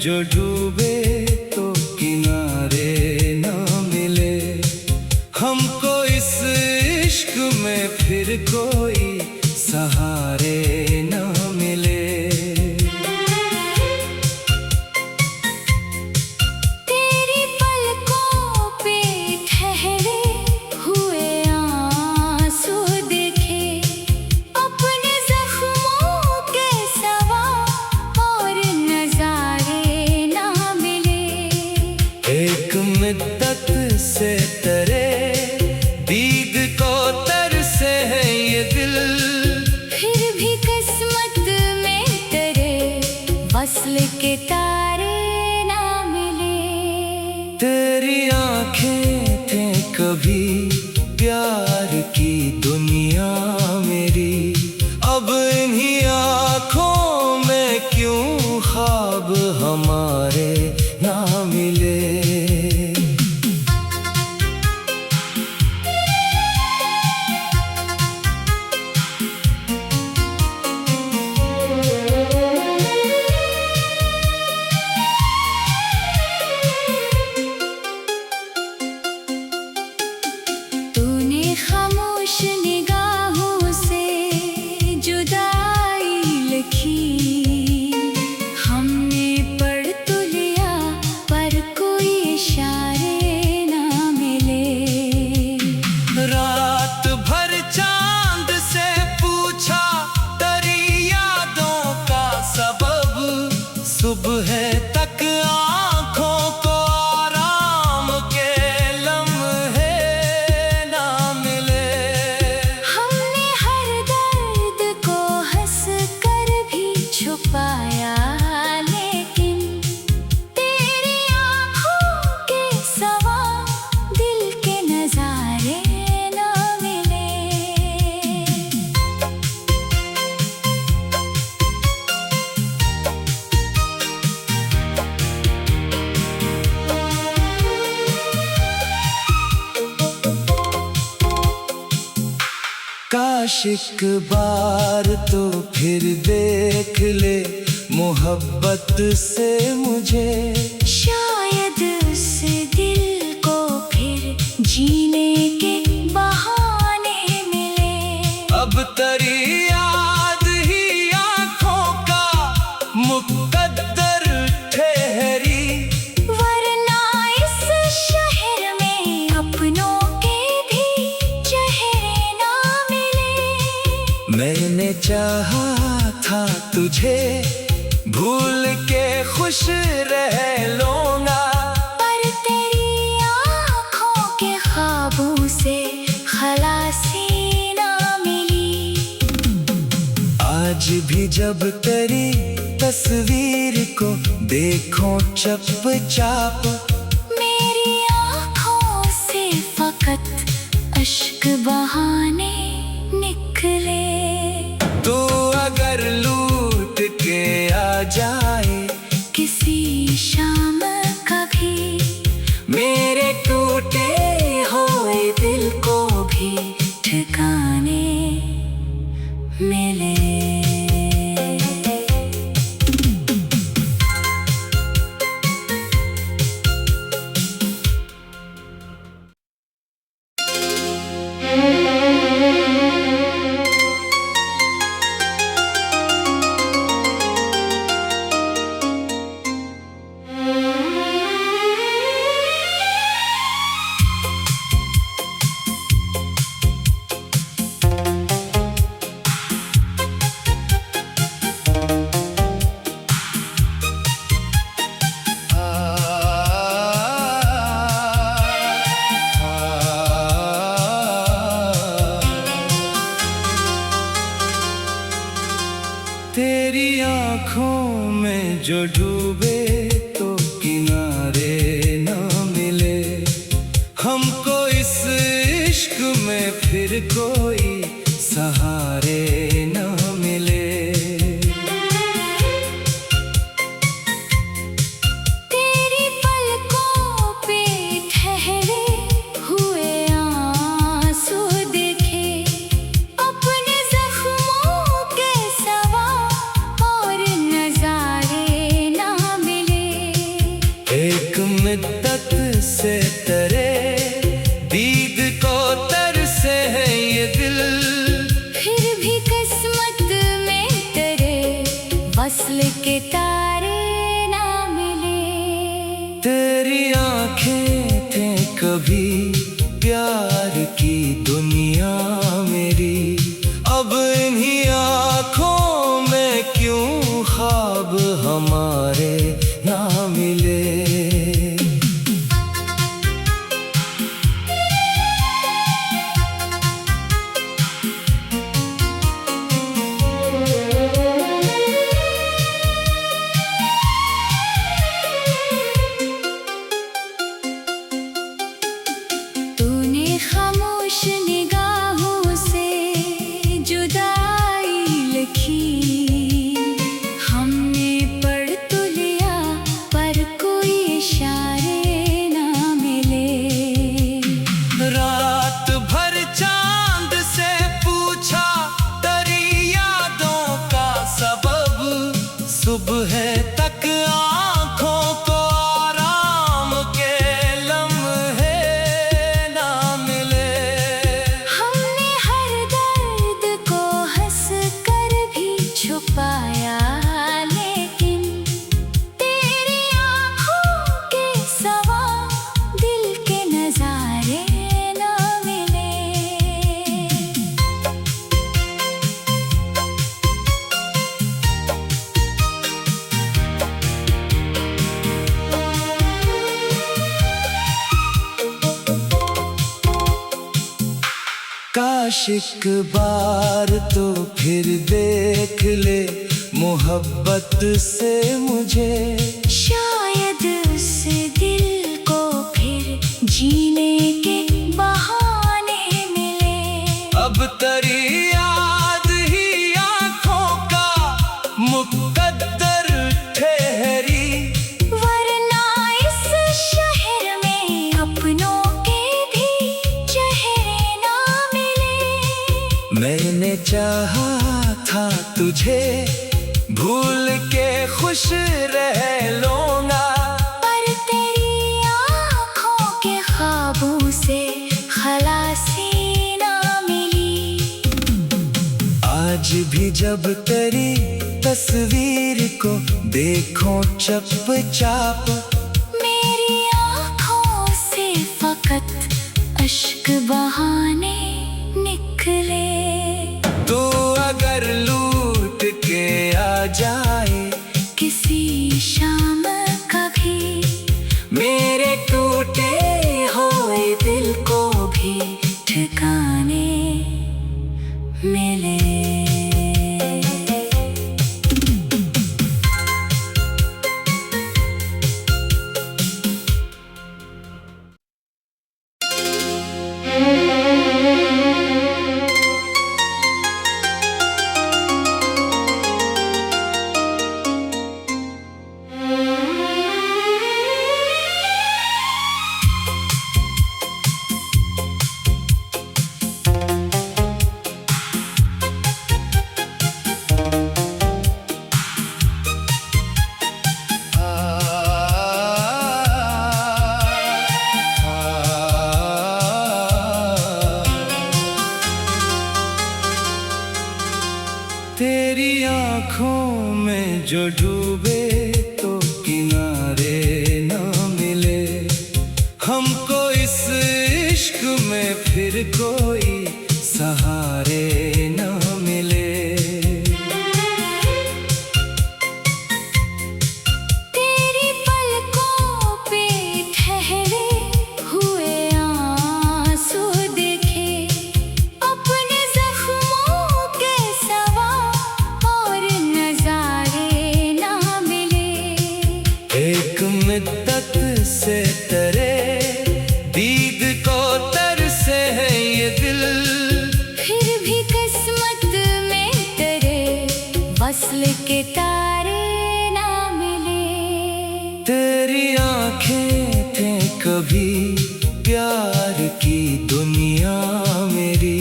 जो डूबे तो किनारे ना मिले। हमको इस इश्क में फिर कोई सहारे ना मिले। तेरी पलकों पे ठहरे हुए आंसू देखे, अपने जख्मों के सिवा और नजारे ना मिले। एक मिद्दत से तरे दीद को तरसे है ये दिल, फिर भी किस्मत में तेरे वस्ल के तारे ना मिले। तेरी आंखें थे कभी प्यार की दुनिया मेरी, अब इन्हीं आंखों में क्यों ख्वाब हमारे ना मिले। तूने खामोश निगाहों से जुदाई लिखी, हमने पढ़ तो लिया पर कोई इशारे ना मिले। रात भर चांद से पूछा तेरी यादों का सबब, सुबह तक आंखों को आराम के लम्हे ना मिले। हमने हर दर्द को हंस कर भी छुपाया, लेकिन तेरी आँखों के सिवा दिल के नजारे ना मिले। काश एक बार तो फिर देख ले मोहब्बत से मुझे, शायद उस दिल को फिर जीने के बहाने मिले। अब तेरी याद ही आंखों का मुकद्दर ठहरी, वरना इस शहर में अपनों के भी चेहरे ना मिले। मैंने चाहा था तुझे भूल के खुश रह लूंगा, पर तेरी आँखों के ख्वाबों से खलासी ना मिली। आज भी जब तेरी तस्वीर को देखो चुपचाप, मेरी आँखों से फकत अश्क बहाने निकले। तू अगर लूट के आ जाए किसी शाम कभी, मेरे टूटे हुए दिल को भी ठिकाने मिले। तेरी आंखों में जो डूबे तो किनारे ना मिले। हमको इस इश्क में फिर कोई सहारे ना मिले। तेरी पलकों पे ठहरे हुए आंसू देखे, अपने जख्मों के सिवा और नजारे ना मिले। से है ये दिल, फिर भी किस्मत में तेरे वस्ल के तारे ना मिले। तेरी आंखें थे कभी प्यार की दुनिया मेरी, अब इन्हीं आंखों में क्यों ख्वाब हमारे ना मिले। तूने खामोश निगाहों से जुदाई लिखी, हमने पढ़ तो लिया पर कोई इशारे ना मिले। रात भर चांद से पूछा तेरी यादों का सबब, सुबह तक आंखों को आराम के लम्हे ना मिले। हमने हर दर्द को हंस कर भी छुपाया, लेकिन तेरी आँखों के सिवा दिल के नजारे ना मिले। काश एक बार तो फिर देख ले मोहब्बत से मुझे, शायद उस दिल को फिर जीने के बहाने मिले। अब तेरी याद ही आंखों का मुकद्दर ठहरी, वरना इस शहर में अपनों के भी चेहरे ना मिले। मैंने चाहा था तुझे भूल के खुश रह लूंगा, पर तेरी आँखों के ख्वाबों से खलासी ना मिली। आज भी जब तेरी तस्वीर को देखो चुपचाप, मेरी आँखों से फकत अश्क बहाने निकले। तू अगर लूट के आ जाए किसी शाम कभी, मेरे टूटे हुए दिल को भी ठिकाने मिले। तेरी आंखों में जो डूबे तो किनारे न मिले, हमको इस इश्क में फिर कोई सहारे न मिले। तेरी पलकों पे ठहरे हुए आंसू देखे, अपने जख्मों के सिवा और नजारे ना मिले। एक मिद्दत से तेरे दीद को तरसे है ये दिल, फिर भी किस्मत में तेरे वस्ल के तारे ना मिले। तेरी आंखें थे कभी प्यार की दुनिया मेरी,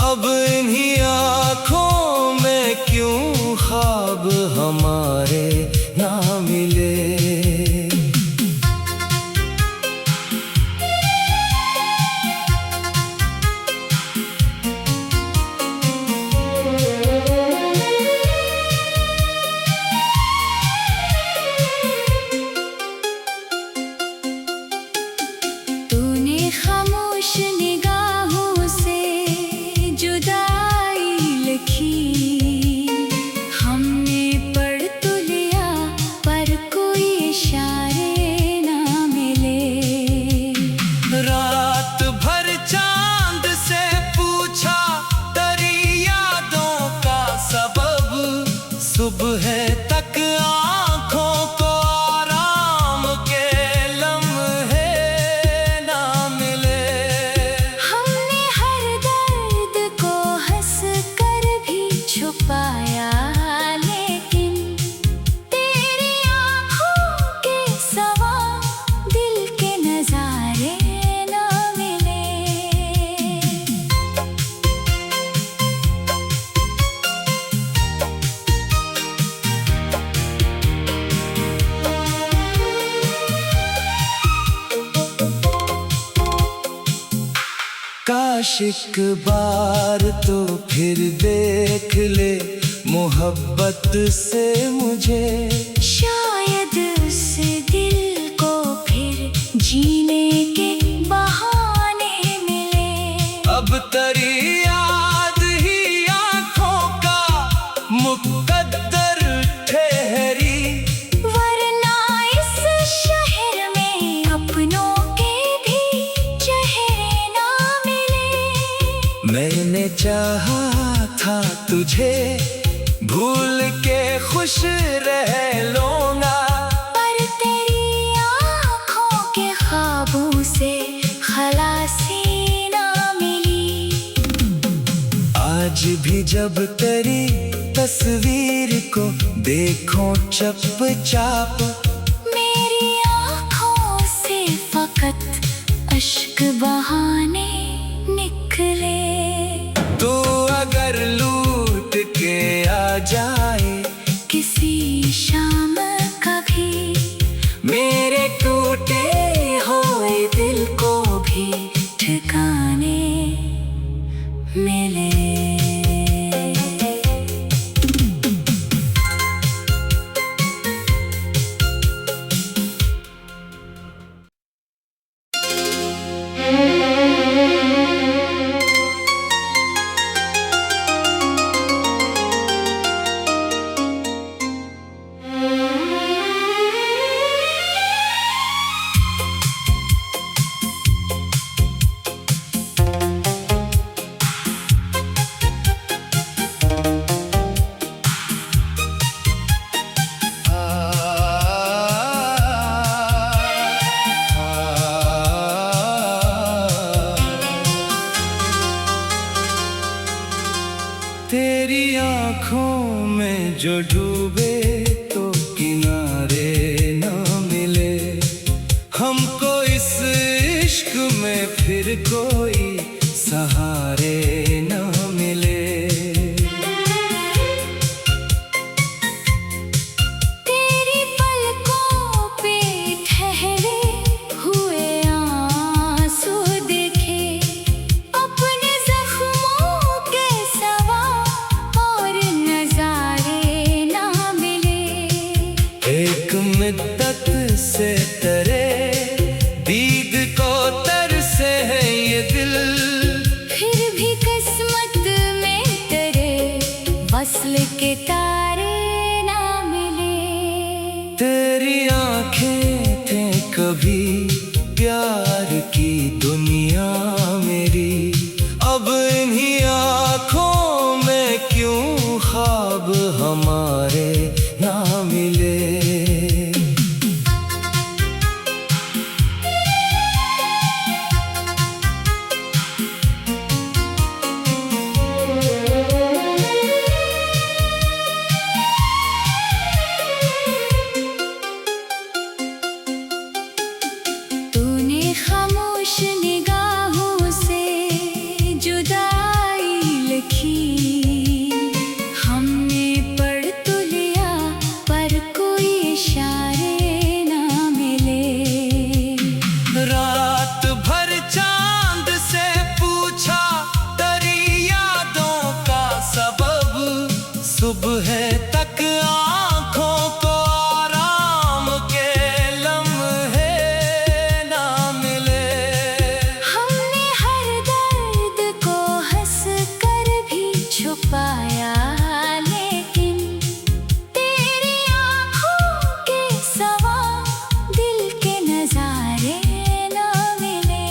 अब इन्हीं आंखों में क्यों ख्वाब हमारे ना मिले। काश एक बार तो फिर देख ले मोहब्बत से मुझे, शायद उस दिल को फिर जीने के बहाने मिले। अब तेरी याद ही आँखों का मुकद्दर ठहरी, वरना इस शहर में अपनों के भी चेहरे ना मिले। मैंने चाहा था तुझे भूल के खुश रह लूंगा, पर तेरी आँखों के ख्वाबों से खलासी ना मिली। आज भी जब तेरी तस्वीर को देखो चुपचाप, मेरी आँखों से फकत अश्क बहाने निकले। तू अगर लूट के आ जाए किसी शाम कभी, मेरे टूटे होए दिल को भी ठिकाने मिले। तेरी आँखों में जो डूबे तो किनारे न मिले, हमको इस इश्क में फिर कोई सहारे न मिले। तेरी पलकों पे ठहरे हुए आंसू देखे, अपने जख्मों के सवा और नजारे ना मिले। एक मिद्दत से तेरे दीद को तरसे है ये दिल, फिर भी किस्मत में तेरे वस्ल के तारे ना मिले। तेरी आँखें थे कभी प्यार की दुनिया मेरी, अब इन्हीं आँखों में क्यों ख्वाब हमारे ना मिले। तूने खामोश निगाहों से जुदाई लिखी, हमने पढ़ तो लिया पर कोई इशारे ना मिले। रात भर चांद से पूछा तेरी यादों का सबब, सुबह तक आँखों को आराम के लम्हे ना मिले। हमने हर दर्द को हंस कर भी छुपाया, लेकिन तेरी आँखों के सवा दिल के नजारे ना मिले।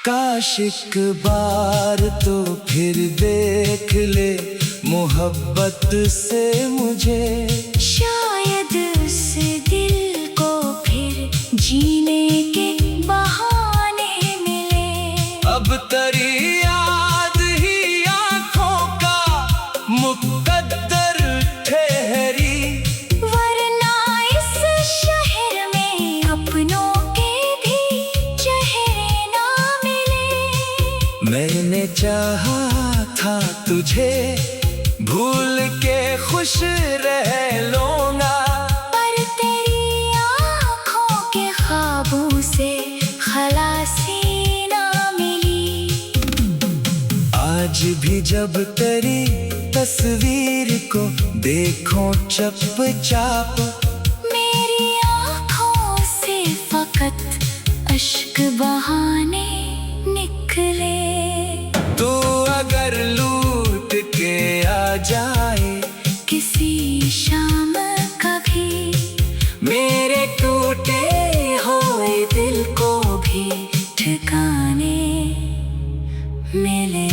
काश एक बार तो फिर देख ले मोहब्बत से मुझे, शायद उस दिल को फिर जीने के बहाने मिले। अब तेरी याद ही आँखों का मुकद्दर ठहरी, वरना इस शहर में अपनों के भी चेहरे ना मिले। मैंने मैंने चाहा था तुझे भूल के खुश रह लूंगा, पर तेरी आँखों के ख्वाबों से खलासी ना मिली। आज भी जब तेरी तस्वीर को देखो चुपचाप, मेरी आँखों से फकत अश्क बहाने निकले। तू अगर लूट के आ जाए किसी शाम कभी, मेरे टूटे हुए दिल को भी ठिकाने मिले।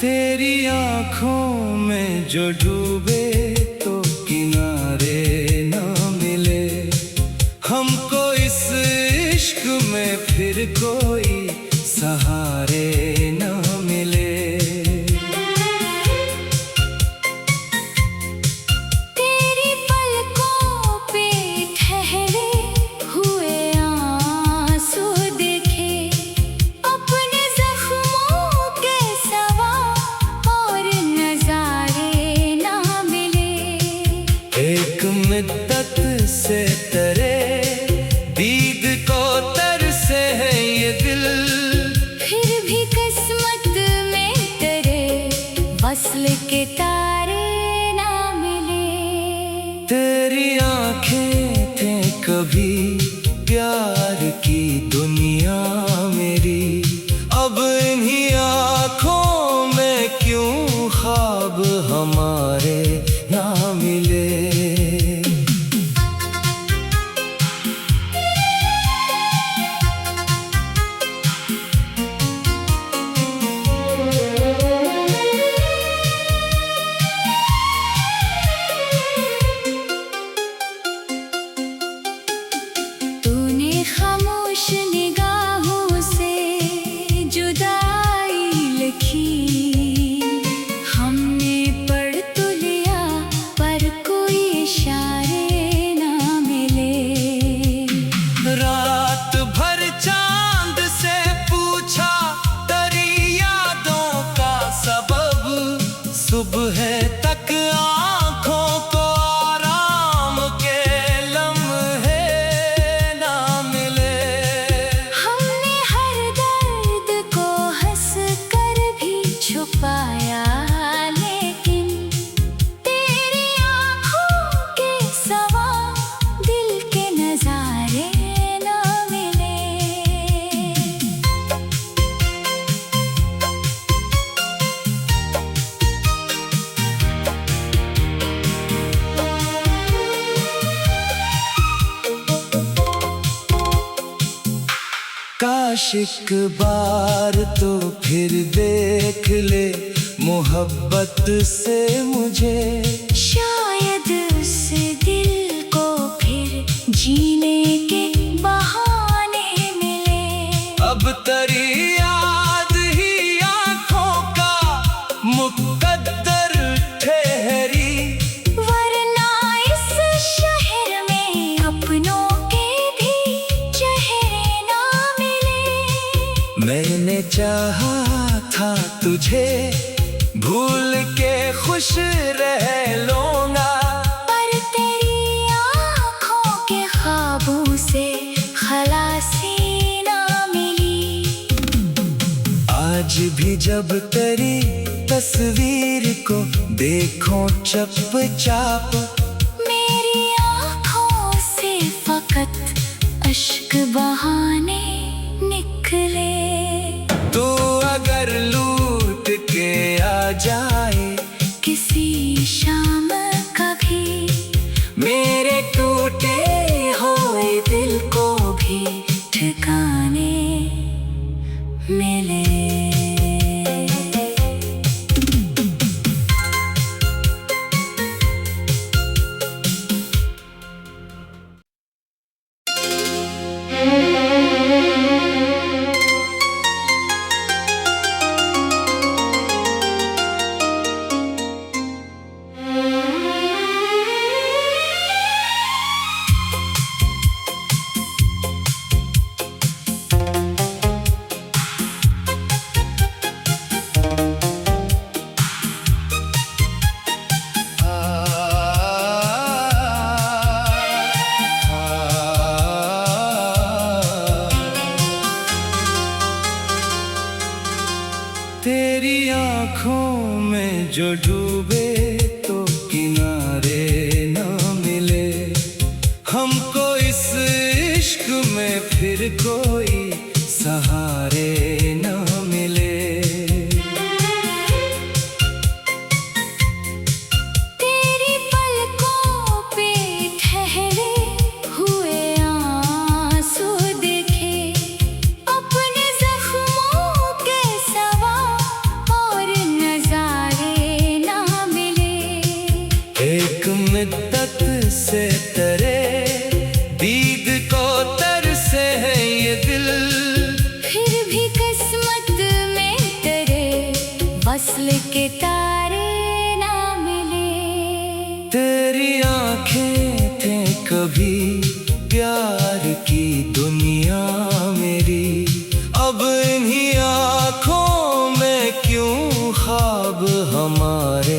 तेरी आँखों में जो डूबे तो किनारे ना मिले, हमको इस इश्क में फिर कोई सहारे ना मिले। तेरी पलकों पे ठहरे हुए आंसू देखे, अपने जख्मों के सवा और नजारे ना मिले। एक मिद्दत से तेरे दीद को तरसे है ये दिल, फिर भी किस्मत में तेरे वस्ल के तारे ना मिले। तेरी आँखें थे कभी प्यार की दुनिया मेरी, अब इन्हीं आँखों में क्यों ख्वाब हमारे ना मिले। तूने खामोश निगाहों से जुदाई लिखी, हमने पढ़ तो लिया पर कोई इशारे ना मिले। रात भर चांद से पूछा तेरी यादों का सबब, सुबह तक आँखों को आराम के लम्हे ना मिले। हमने हर दर्द को हंस कर भी छुपाया, लेकिन तेरी आँखों के सवा दिल के नजारे ना मिले। काश एक बार तो फिर देख ले मोहब्बत से मुझे, शायद उस दिल को फिर जीने के बहाने मिले। अब तेरी याद ही आँखों का मुकद्दर ठहरी, वरना इस शहर में अपनों के भी चेहरे ना मिले। मैंने चाहा था तुझे भूल के खुश रह लूंगा, पर तेरी आँखों के ख्वाबों से खलासी ना मिली। आज भी जब तेरी तस्वीर को देखो चुपचाप, मेरी आँखों से फकत अश्क बहाने निकले। तू अगर तेरी आंखों में जो डूबे तो किनारे न मिले, हमको इस इश्क में फिर कोई सहारे न मिले। तेरी पलकों पे ठहरे हुए आंसू देखे, अपने जख्मों के सिवा और नजारे ना मिले। एक मिद्दत से तेरे दीद को तरसे है ये दिल, फिर भी किस्मत में तेरे वस्ल के तारे ना मिले। तेरी आंखें थे कभी प्यार की दुनिया मेरी, अब इन्हीं आंखों में क्यों ख्वाब हमारे